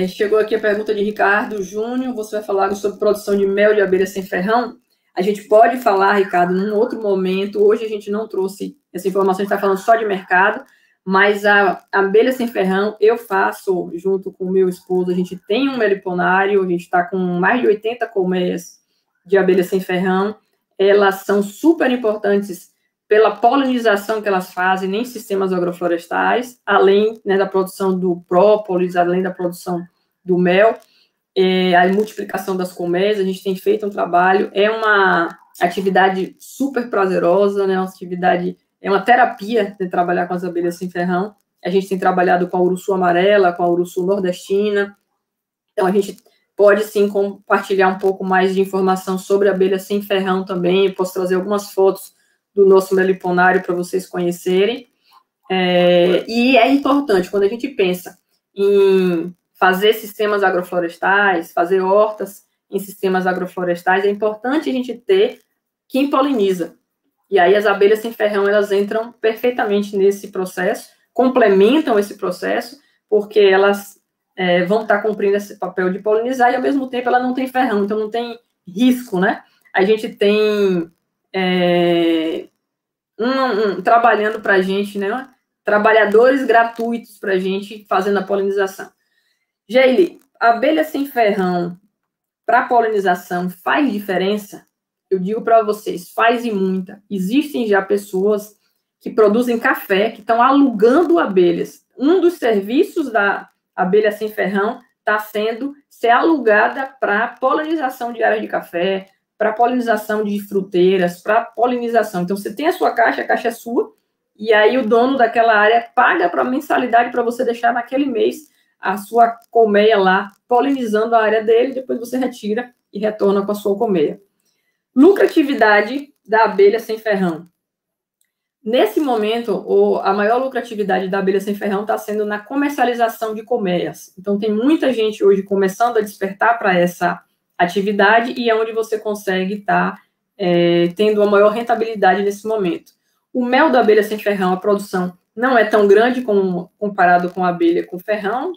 [SPEAKER 1] Chegou aqui a pergunta de Ricardo Júnior, você vai falar sobre produção de mel de abelha sem ferrão? A gente pode falar, Ricardo, num outro momento. Hoje a gente não trouxe essa informação, a gente está falando só de mercado, mas a abelha sem ferrão eu faço junto com o meu esposo. A gente tem um meliponário, a gente está com mais de 80 colmeias de abelha sem ferrão. Elas são super importantes pela polinização que elas fazem em sistemas agroflorestais, além, né, da produção do própolis, além da produção do mel. A multiplicação das colmeias, a gente tem feito um trabalho, é uma atividade super prazerosa, né, é uma terapia de trabalhar com as abelhas sem ferrão. A gente tem trabalhado com a uruçu amarela, com a uruçu nordestina, então a gente pode sim compartilhar um pouco mais de informação sobre a abelha sem ferrão também. Eu posso trazer algumas fotos do nosso meliponário para vocês conhecerem. E é importante, quando a gente pensa em fazer sistemas agroflorestais, fazer hortas em sistemas agroflorestais, é importante a gente ter quem poliniza. E aí as abelhas sem ferrão, elas entram perfeitamente nesse processo, complementam esse processo, porque elas vão estar cumprindo esse papel de polinizar e, ao mesmo tempo, ela não tem ferrão, então não tem risco, né? A gente tem trabalhando para a gente, né? Trabalhadores gratuitos para a gente fazendo a polinização. Geili, abelha sem ferrão para polinização faz diferença? Eu digo para vocês, faz e muita. Existem já pessoas que produzem café, que estão alugando abelhas. Um dos serviços da abelha sem ferrão está sendo ser alugada para polinização de áreas de café, para polinização de fruteiras, para polinização. Então, você tem a sua caixa, a caixa é sua, e aí o dono daquela área paga para mensalidade para você deixar naquele mês a sua colmeia lá, polinizando a área dele, depois você retira e retorna com a sua colmeia. Lucratividade da abelha sem ferrão. Nesse momento, a maior lucratividade da abelha sem ferrão está sendo na comercialização de colmeias. Então, tem muita gente hoje começando a despertar para essa atividade e é onde você consegue estar tendo a maior rentabilidade nesse momento. O mel da abelha sem ferrão, a produção não é tão grande comparado com a abelha com ferrão,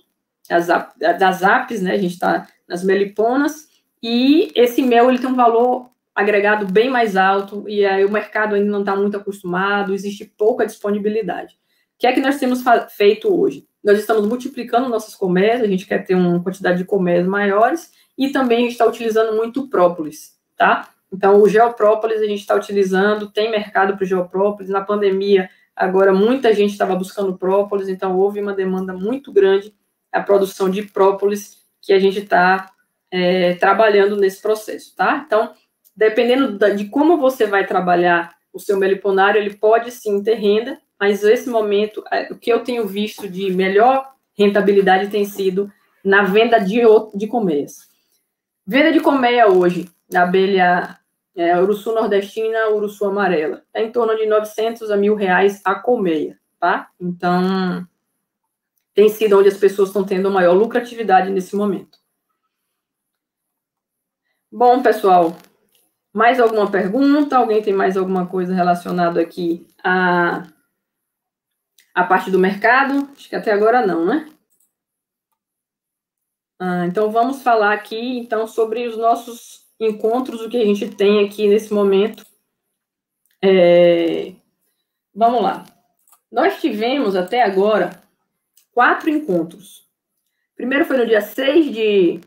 [SPEAKER 1] das apis, né? A gente está nas meliponas, e esse mel ele tem um valor agregado bem mais alto, e aí o mercado ainda não está muito acostumado, existe pouca disponibilidade. O que é que nós temos feito hoje? Nós estamos multiplicando nossas colmeias, a gente quer ter uma quantidade de colmeias maiores, e também a gente está utilizando muito própolis, tá? Então, o geoprópolis a gente está utilizando, tem mercado para o geoprópolis. Na pandemia, agora, muita gente estava buscando própolis, então houve uma demanda muito grande a produção de própolis que a gente está trabalhando nesse processo, tá? Então, dependendo de como você vai trabalhar o seu meliponário, ele pode sim ter renda, mas nesse momento, o que eu tenho visto de melhor rentabilidade tem sido na venda de colmeias. Venda de colmeia hoje, da abelha uruçu nordestina, uruçu amarela, é em torno de 900 a R$1.000 a colmeia, tá? Então, tem sido onde as pessoas estão tendo maior lucratividade nesse momento. Bom, pessoal, mais alguma pergunta? Alguém tem mais alguma coisa relacionada aqui à parte do mercado? Acho que até agora não, né? Então, vamos falar aqui, então, sobre os nossos encontros, o que a gente tem aqui nesse momento. Vamos lá. Nós tivemos, até agora, 4 encontros. O primeiro foi no dia 6 de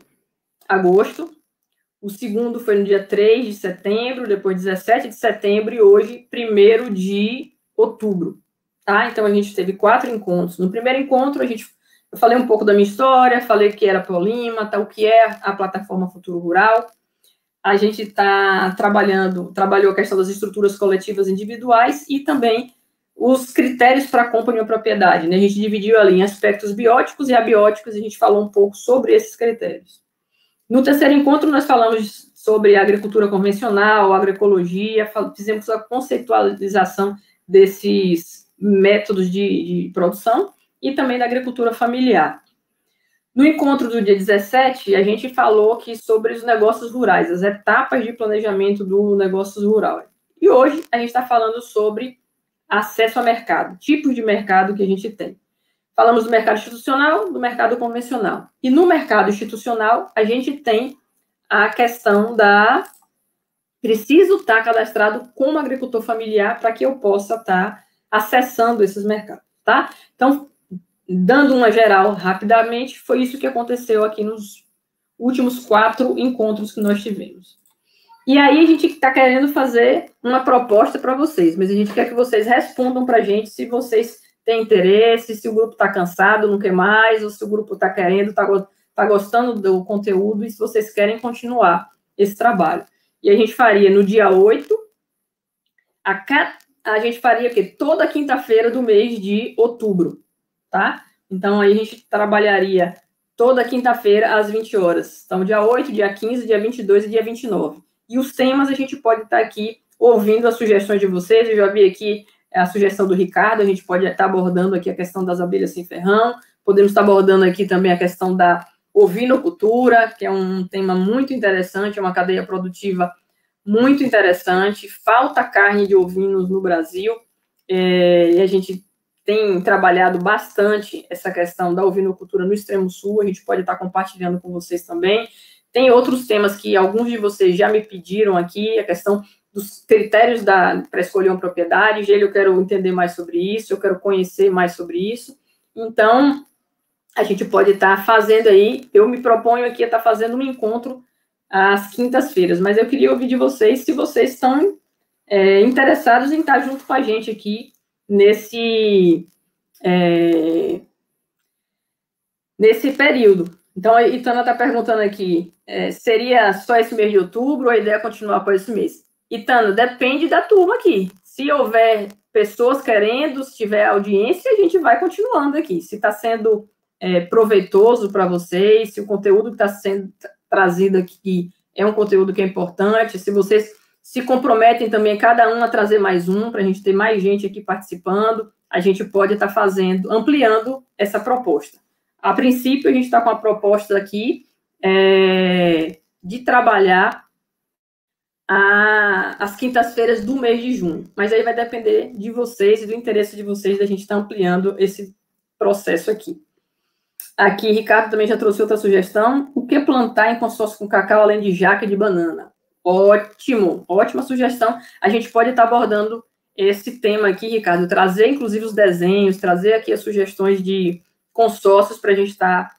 [SPEAKER 1] agosto, o segundo foi no dia 3 de setembro, depois 17 de setembro e hoje, 1º de outubro. Tá? Então, a gente teve 4 encontros. No primeiro encontro, eu falei um pouco da minha história, falei que era Polímata, o que é a plataforma Futuro Rural. A gente trabalhou a questão das estruturas coletivas individuais e também os critérios para a compra de uma propriedade, né? A gente dividiu ali em aspectos bióticos e abióticos, e a gente falou um pouco sobre esses critérios. No terceiro encontro, nós falamos sobre agricultura convencional, agroecologia, fizemos a conceitualização desses métodos de produção e também da agricultura familiar. No encontro do dia 17, a gente falou sobre os negócios rurais, as etapas de planejamento do negócio rural. E hoje a gente está falando sobre acesso ao mercado, tipos de mercado que a gente tem. Falamos do mercado institucional, do mercado convencional. E no mercado institucional, a gente tem a questão preciso estar cadastrado como agricultor familiar para que eu possa estar acessando esses mercados, tá? Então, dando uma geral rapidamente, foi isso que aconteceu aqui nos últimos 4 encontros que nós tivemos. E aí a gente está querendo fazer uma proposta para vocês, mas a gente quer que vocês respondam para a gente se vocês têm interesse, se o grupo está cansado, não quer mais, ou se o grupo está querendo, está gostando do conteúdo e se vocês querem continuar esse trabalho. E a gente faria no dia 8, a gente faria o quê? Toda quinta-feira do mês de outubro. Tá? Então, aí a gente trabalharia toda quinta-feira às 20 horas. Então, dia 8, dia 15, dia 22 e dia 29. E os temas a gente pode estar aqui ouvindo as sugestões de vocês. Eu já vi aqui a sugestão do Ricardo, a gente pode estar abordando aqui a questão das abelhas sem ferrão. Podemos estar abordando aqui também a questão da ovinocultura, que é um tema muito interessante, é uma cadeia produtiva muito interessante. Falta carne de ovinos no Brasil, e a gente tem trabalhado bastante essa questão da ovinocultura no extremo sul, a gente pode estar compartilhando com vocês também. Tem outros temas que alguns de vocês já me pediram aqui, a questão dos critérios para escolher uma propriedade. Gêlio, eu quero entender mais sobre isso, eu quero conhecer mais sobre isso. Então, a gente pode estar fazendo aí, eu me proponho aqui a estar fazendo um encontro às quintas-feiras, mas eu queria ouvir de vocês se vocês estão interessados em estar junto com a gente aqui nesse período. Então, a Itana está perguntando aqui, seria só esse mês de outubro ou a ideia é continuar por esse mês? Itana, depende da turma aqui. Se houver pessoas querendo, se tiver audiência, a gente vai continuando aqui. Se está sendo proveitoso para vocês, se o conteúdo que está sendo trazido aqui é um conteúdo que é importante, se vocês se comprometem também, cada um a trazer mais um, para a gente ter mais gente aqui participando, a gente pode estar ampliando essa proposta. A princípio, a gente está com a proposta aqui de trabalhar as quintas-feiras do mês de junho. Mas aí vai depender de vocês e do interesse de vocês da gente estar ampliando esse processo aqui. Aqui, Ricardo também já trouxe outra sugestão. O que plantar em consórcio com cacau, além de jaca e de banana? Ótimo, ótima sugestão. A gente pode estar abordando esse tema aqui, Ricardo, trazer inclusive os desenhos, trazer aqui as sugestões de consórcios para a gente estar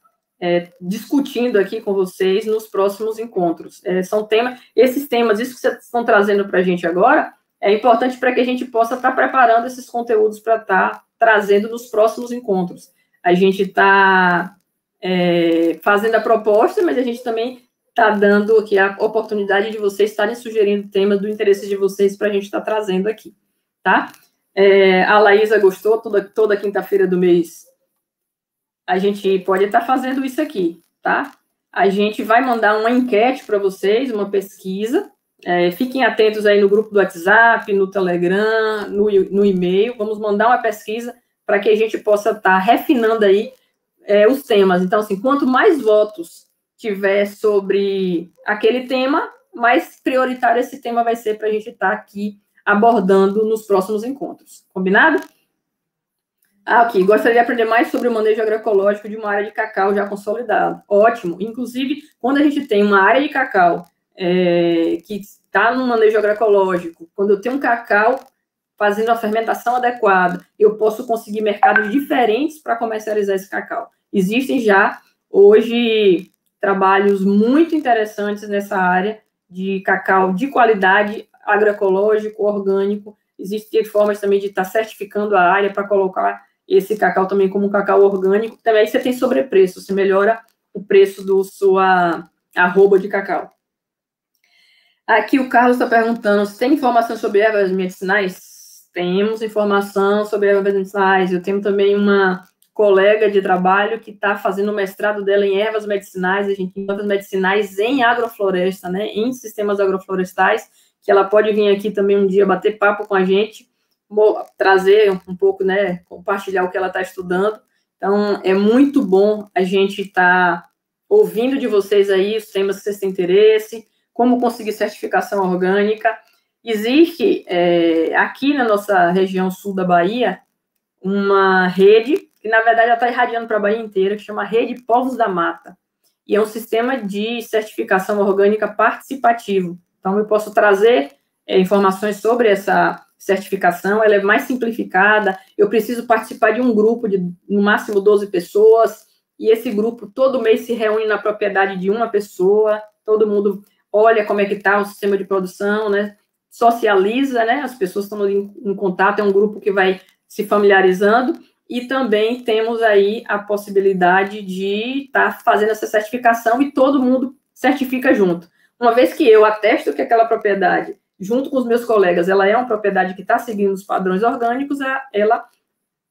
[SPEAKER 1] discutindo aqui com vocês nos próximos encontros. São temas, esses temas, isso que vocês estão trazendo para a gente agora, é importante para que a gente possa estar preparando esses conteúdos para estar trazendo nos próximos encontros. A gente está fazendo a proposta, mas a gente também está dando aqui a oportunidade de vocês estarem sugerindo temas do interesse de vocês para a gente estar trazendo aqui, tá? A Laísa gostou, toda quinta-feira do mês a gente pode estar fazendo isso aqui, tá? A gente vai mandar uma enquete para vocês, uma pesquisa. Fiquem atentos aí no grupo do WhatsApp, no Telegram, no e-mail. Vamos mandar uma pesquisa para que a gente possa estar refinando aí os temas. Então, assim, quanto mais votos tiver sobre aquele tema, mais prioritário esse tema vai ser para a gente estar aqui abordando nos próximos encontros. Combinado? Ok, gostaria de aprender mais sobre o manejo agroecológico de uma área de cacau já consolidada. Ótimo. Inclusive, quando a gente tem uma área de cacau que está no manejo agroecológico, quando eu tenho um cacau fazendo a fermentação adequada, eu posso conseguir mercados diferentes para comercializar esse cacau. Existem já, hoje, trabalhos muito interessantes nessa área de cacau de qualidade, agroecológico, orgânico. Existem formas também de estar certificando a área para colocar esse cacau também como um cacau orgânico. Também você tem sobrepreço, você melhora o preço da sua arroba de cacau. Aqui o Carlos está perguntando, se tem informação sobre ervas medicinais? Temos informação sobre ervas medicinais. Eu tenho também uma colega de trabalho que está fazendo o mestrado dela em ervas medicinais, a gente tem ervas medicinais em agrofloresta, né, em sistemas agroflorestais, que ela pode vir aqui também um dia bater papo com a gente, trazer um pouco, né, compartilhar o que ela está estudando. Então, é muito bom a gente estar ouvindo de vocês aí os temas que vocês têm interesse, como conseguir certificação orgânica. Existe aqui na nossa região sul da Bahia uma rede, que na verdade ela está irradiando para a Bahia inteira, que chama Rede Povos da Mata. E é um sistema de certificação orgânica participativo. Então, eu posso trazer informações sobre essa certificação, ela é mais simplificada, eu preciso participar de um grupo de, no máximo, 12 pessoas, e esse grupo todo mês se reúne na propriedade de uma pessoa, todo mundo olha como é que está o sistema de produção, né, socializa, né, as pessoas estão ali em contato, é um grupo que vai se familiarizando, e também temos aí a possibilidade de estar fazendo essa certificação e todo mundo certifica junto. Uma vez que eu atesto que aquela propriedade, junto com os meus colegas, ela é uma propriedade que está seguindo os padrões orgânicos, ela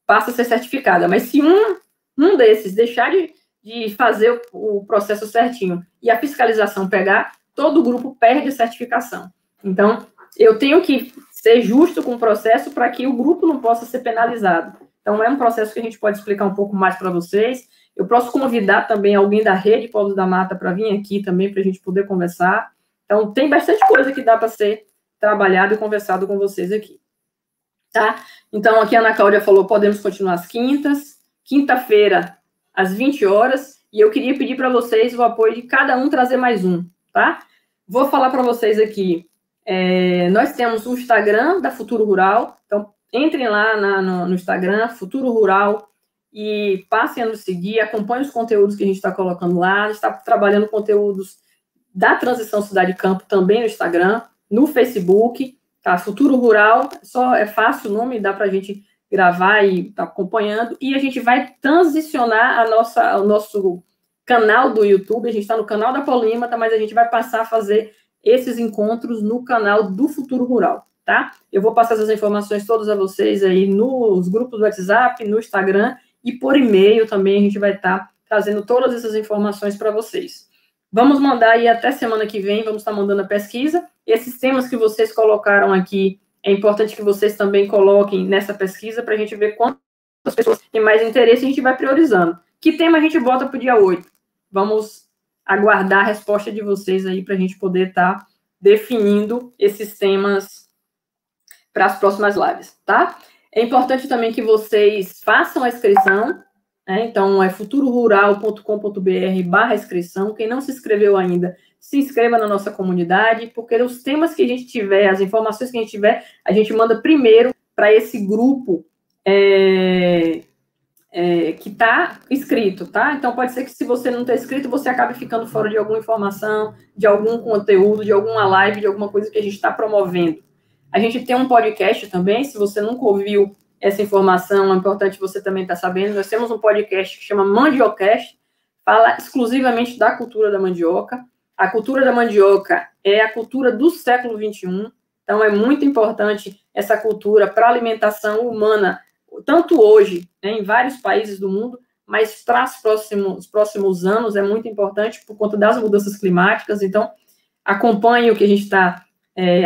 [SPEAKER 1] passa a ser certificada. Mas se um desses deixar de fazer o processo certinho e a fiscalização pegar, todo o grupo perde a certificação. Então, eu tenho que ser justo com o processo para que o grupo não possa ser penalizado. Então, é um processo que a gente pode explicar um pouco mais para vocês. Eu posso convidar também alguém da Rede Povos da Mata para vir aqui também, para a gente poder conversar. Então, tem bastante coisa que dá para ser trabalhado e conversado com vocês aqui. Tá? Então, aqui a Ana Cláudia falou, podemos continuar às quintas. Quinta-feira, às 20 horas. E eu queria pedir para vocês o apoio de cada um trazer mais um, tá? Vou falar para vocês aqui. Nós temos o Instagram da Futuro Rural. Então, entrem lá no Instagram, Futuro Rural, e passem a nos seguir, acompanhem os conteúdos que a gente está colocando lá. A gente está trabalhando conteúdos da Transição Cidade-Campo também no Instagram, no Facebook, tá? Futuro Rural, é fácil o nome, dá para a gente gravar e tá acompanhando, e a gente vai transicionar o nosso canal do YouTube, a gente está no canal da Polímata, mas a gente vai passar a fazer esses encontros no canal do Futuro Rural, tá? Eu vou passar essas informações todas a vocês aí nos grupos do WhatsApp, no Instagram e por e-mail também a gente vai estar trazendo todas essas informações para vocês. Vamos mandar aí até semana que vem, vamos estar mandando a pesquisa. Esses temas que vocês colocaram aqui, é importante que vocês também coloquem nessa pesquisa para a gente ver quantas pessoas têm mais interesse e a gente vai priorizando. Que tema a gente bota para o dia 8? Vamos aguardar a resposta de vocês aí para a gente poder estar definindo esses temas para as próximas lives, tá? É importante também que vocês façam a inscrição, né? Então, é futurorural.com.br/inscrição. Quem não se inscreveu ainda, se inscreva na nossa comunidade, porque os temas que a gente tiver, as informações que a gente tiver, a gente manda primeiro para esse grupo que está inscrito, tá? Então, pode ser que se você não está inscrito, você acabe ficando fora de alguma informação, de algum conteúdo, de alguma live, de alguma coisa que a gente está promovendo. A gente tem um podcast também, se você nunca ouviu essa informação, é importante você também estar sabendo. Nós temos um podcast que chama Mandiocast, fala exclusivamente da cultura da mandioca. A cultura da mandioca é a cultura do século XXI, então é muito importante essa cultura para a alimentação humana, tanto hoje, né, em vários países do mundo, mas para os próximos anos é muito importante por conta das mudanças climáticas. Então, acompanhe o que a gente está...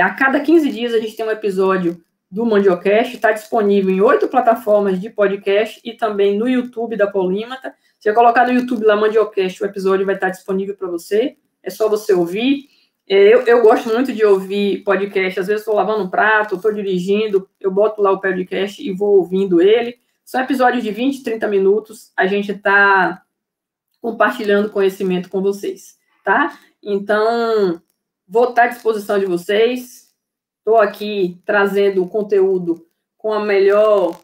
[SPEAKER 1] a cada 15 dias a gente tem um episódio do Mandiocast, está disponível em 8 plataformas de podcast e também no YouTube da Polímata. Se você colocar no YouTube lá Mandiocast, o episódio vai estar disponível para você, é só você ouvir. Eu gosto muito de ouvir podcast, às vezes estou lavando um prato, estou dirigindo, eu boto lá o podcast e vou ouvindo ele. São episódios de 20, 30 minutos, a gente está compartilhando conhecimento com vocês, tá? Então, vou estar à disposição de vocês, estou aqui trazendo o conteúdo com a melhor...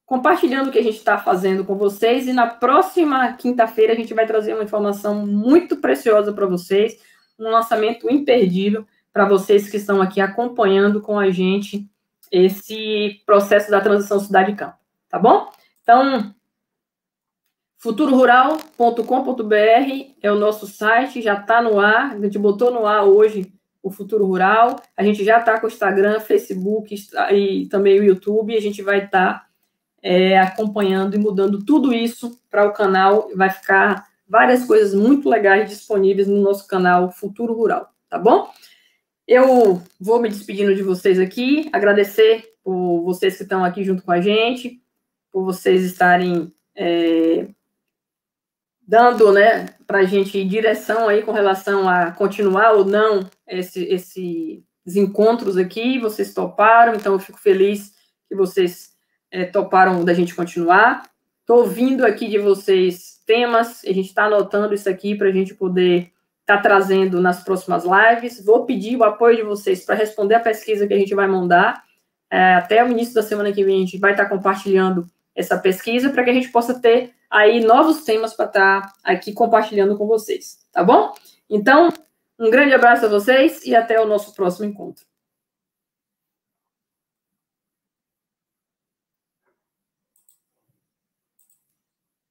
[SPEAKER 1] compartilhando o que a gente está fazendo com vocês, e na próxima quinta-feira a gente vai trazer uma informação muito preciosa para vocês, um lançamento imperdível para vocês que estão aqui acompanhando com a gente esse processo da transição cidade-campo, tá bom? Então, futurorural.com.br é o nosso site, já está no ar, a gente botou no ar hoje o Futuro Rural, a gente já está com o Instagram, Facebook e também o YouTube, a gente vai estar acompanhando e mudando tudo isso para o canal. Vai ficar várias coisas muito legais disponíveis no nosso canal Futuro Rural, tá bom? Eu vou me despedindo de vocês aqui, agradecer por vocês que estão aqui junto com a gente, por vocês estarem dando, né, para a gente direção aí com relação a continuar ou não esses encontros aqui. Vocês toparam, então eu fico feliz que vocês toparam da gente continuar. Estou ouvindo aqui de vocês temas, a gente está anotando isso aqui para a gente poder estar trazendo nas próximas lives. Vou pedir o apoio de vocês para responder a pesquisa que a gente vai mandar. Até o início da semana que vem a gente vai estar compartilhando essa pesquisa para que a gente possa ter aí novos temas para estar aqui compartilhando com vocês, tá bom? Então, um grande abraço a vocês e até o nosso próximo encontro.